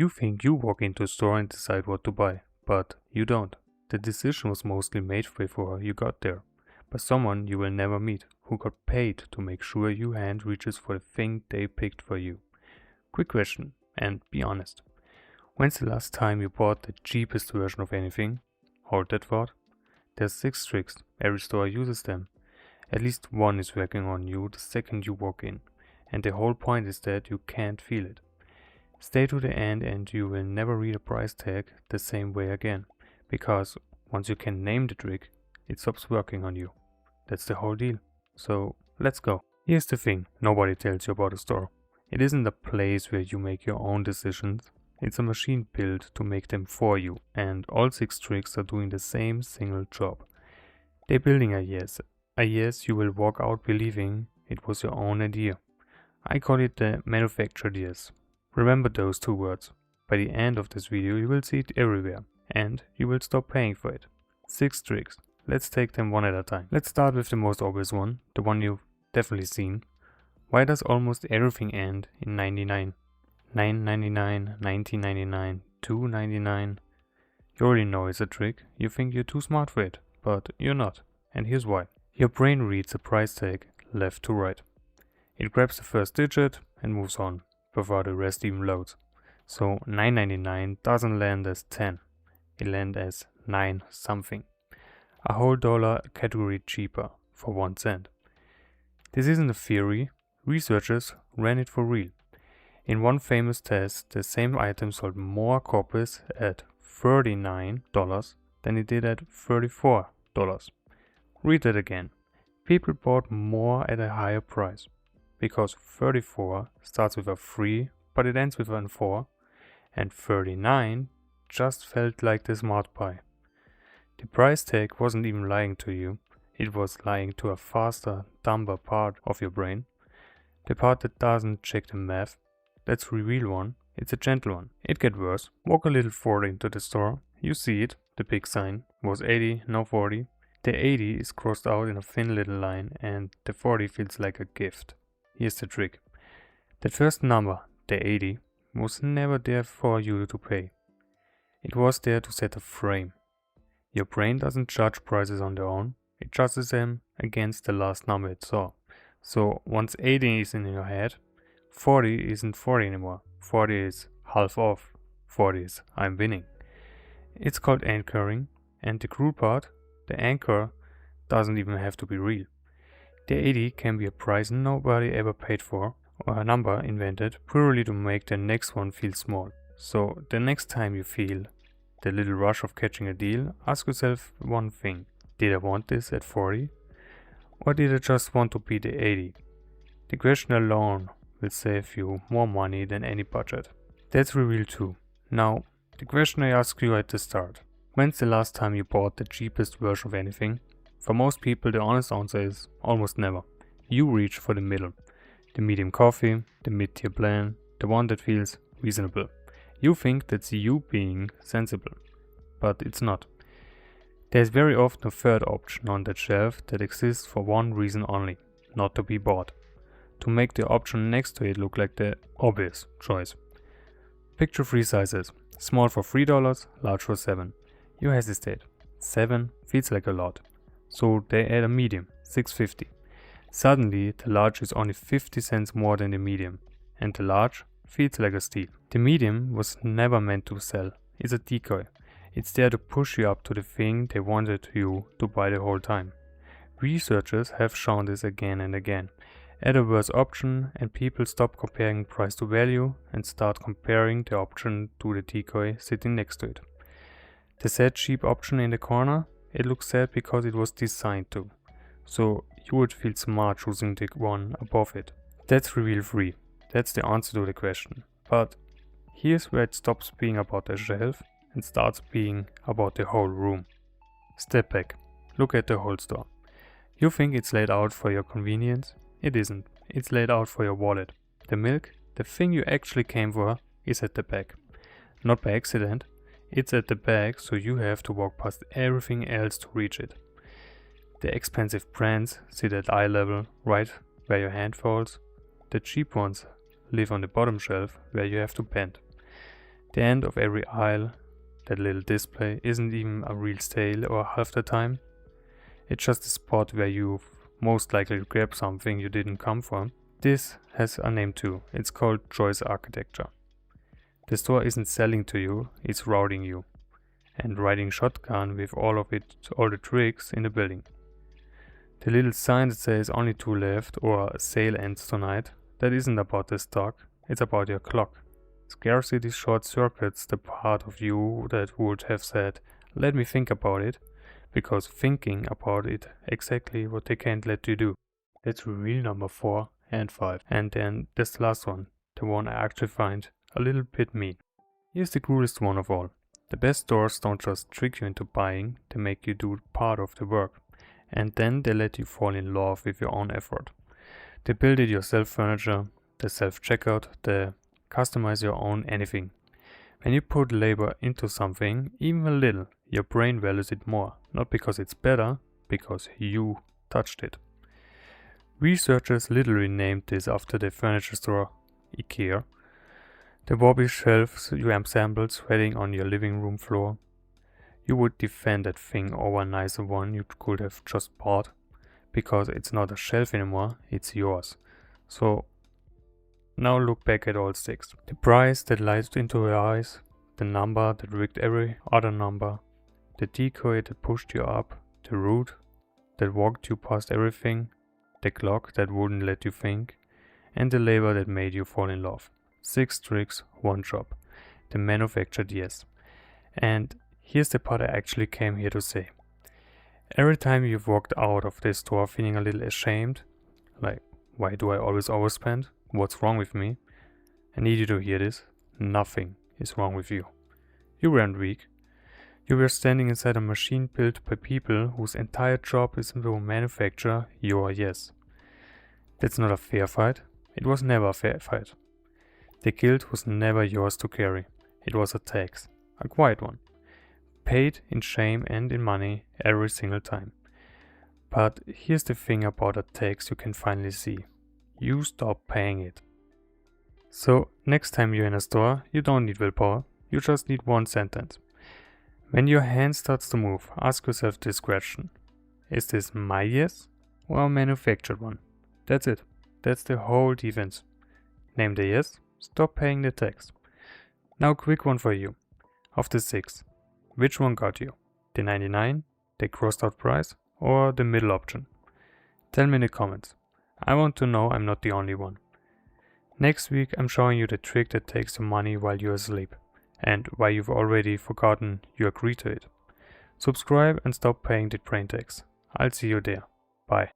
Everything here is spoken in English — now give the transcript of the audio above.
You think you walk into a store and decide what to buy, but you don't. The decision was mostly made before you got there, by someone you will never meet, who got paid to make sure your hand reaches for the thing they picked for you. Quick question, and be honest. When's the last time you bought the cheapest version of anything? Hold that thought. There's 6 tricks, every store uses them. At least one is working on you the second you walk in, and the whole point is that you can't feel it. Stay to the end and you will never read a price tag the same way again, because once you can name the trick, it stops working on you. That's the whole deal. So let's go. Here's the thing nobody tells you about a store. It isn't a place where you make your own decisions. It's a machine built to make them for you, and all 6 tricks are doing the same single job. They're building a yes you will walk out believing it was your own idea. I call it the manufactured yes. Remember those 2 words. By the end of this video you will see it everywhere, and you will stop paying for it. 6 tricks. Let's take them one at a time. Let's start with the most obvious one, the one you've definitely seen. Why does almost everything end in 99? 9.99, 19.99, 2.99. You already know it's a trick. You think you're too smart for it, but you're not. And here's why. Your brain reads a price tag left to right. It grabs the first digit and moves on, before the rest even loads. So 9.99 doesn't land as 10. It lands as 9 something. A whole dollar category cheaper for 1 cent. This isn't a theory. Researchers ran it for real. In one famous test, the same item sold more copies at $39 than it did at $34. Read that again. People bought more at a higher price, because 34 starts with a 3 but it ends with a 4, and 39 just felt like the smart buy. The price tag wasn't even lying to you, it was lying to a faster, dumber part of your brain. The part that doesn't check the math. That's the real one. It's a gentle one. It gets worse. Walk a little further into the store. You see it. The big sign was 80, now 40. The 80 is crossed out in a thin little line and the 40 feels like a gift. Here's the trick. The first number, the 80, was never there for you to pay. It was there to set a frame. Your brain doesn't judge prices on their own. It judges them against the last number it saw. So once 80 is in your head, 40 isn't 40 anymore. 40 is half off. 40 is I'm winning. It's called anchoring, and the cruel part, the anchor doesn't even have to be real. The 80 can be a price nobody ever paid for, or a number invented purely to make the next one feel small. So the next time you feel the little rush of catching a deal, ask yourself one thing. Did I want this at 40? Or did I just want to be the 80? The question alone will save you more money than any budget. That's real too. Now, the question I asked you at the start. When's the last time you bought the cheapest version of anything? For most people the honest answer is almost never. You reach for the middle. The medium coffee, the mid-tier plan, the one that feels reasonable. You think that's you being sensible. But it's not. There's very often a third option on that shelf that exists for one reason only. Not to be bought. To make the option next to it look like the obvious choice. Picture 3 sizes. Small for $3, large for $7. You hesitate. 7 feels like a lot. So they add a medium, $6.50. Suddenly the large is only 50 cents more than the medium. And the large feels like a steal. The medium was never meant to sell. It's a decoy. It's there to push you up to the thing they wanted you to buy the whole time. Researchers have shown this again and again. Add a worse option and people stop comparing price to value and start comparing the option to the decoy sitting next to it. The sad cheap option in the corner, it looks sad because it was designed to. So you would feel smart choosing the one above it. That's reveal free. That's the answer to the question. But here's where it stops being about the shelf and starts being about the whole room. Step back. Look at the whole store. You think it's laid out for your convenience? It isn't. It's laid out for your wallet. The milk, the thing you actually came for, is at the back. Not by accident. It's at the back, so you have to walk past everything else to reach it. The expensive brands sit at eye level, right where your hand falls. The cheap ones live on the bottom shelf, where you have to bend. The end of every aisle, that little display, isn't even a real sale or half the time. It's just a spot where you've most likely grab something you didn't come for. This has a name too. It's called choice architecture. The store isn't selling to you, it's routing you. And riding shotgun with all the tricks in the building. The little sign that says only 2 left or sale ends tonight, that isn't about the stock, it's about your clock. Scarcity short circuits the part of you that would have said, let me think about it, because thinking about it exactly what they can't let you do. That's reveal number 4 and 5. And then this last one, the one I actually find a little bit mean. Here's the coolest one of all. The best stores don't just trick you into buying, they make you do part of the work. And then they let you fall in love with your own effort. They build it yourself furniture, the self-checkout, the customize your own anything. When you put labor into something, even a little, your brain values it more. Not because it's better, because you touched it. Researchers literally named this after the furniture store IKEA. The wobbly shelves you assembled sweating on your living room floor. You would defend that thing over a nicer one you could have just bought, because it's not a shelf anymore, it's yours. So now look back at all 6. The price that lights into your eyes, the number that rigged every other number, the decoy that pushed you up, the route that walked you past everything, the clock that wouldn't let you think, and the labor that made you fall in love. 6 tricks, 1 job. The manufactured yes. And here's the part I actually came here to say. Every time you've walked out of this store feeling a little ashamed, like, why do I always overspend? What's wrong with me? I need you to hear this. Nothing is wrong with you. You weren't weak. You were standing inside a machine built by people whose entire job is to manufacture your yes. That's not a fair fight. It was never a fair fight. The guilt was never yours to carry. It was a tax, a quiet one, paid in shame and in money every single time. But here's the thing about a tax you can finally see. You stop paying it. So next time you're in a store, you don't need willpower, you just need one sentence. When your hand starts to move, ask yourself this question. Is this my yes or a manufactured one? That's it. That's the whole defense. Name the yes, stop paying the tax. Now quick one for you. Of the 6, which one got you? The 99, the crossed out price, or the middle option? Tell me in the comments. I want to know I'm not the only one. Next week I'm showing you the trick that takes your money while you're asleep, and why you've already forgotten you agreed to it. Subscribe and stop paying the brain tax. I'll see you there. Bye.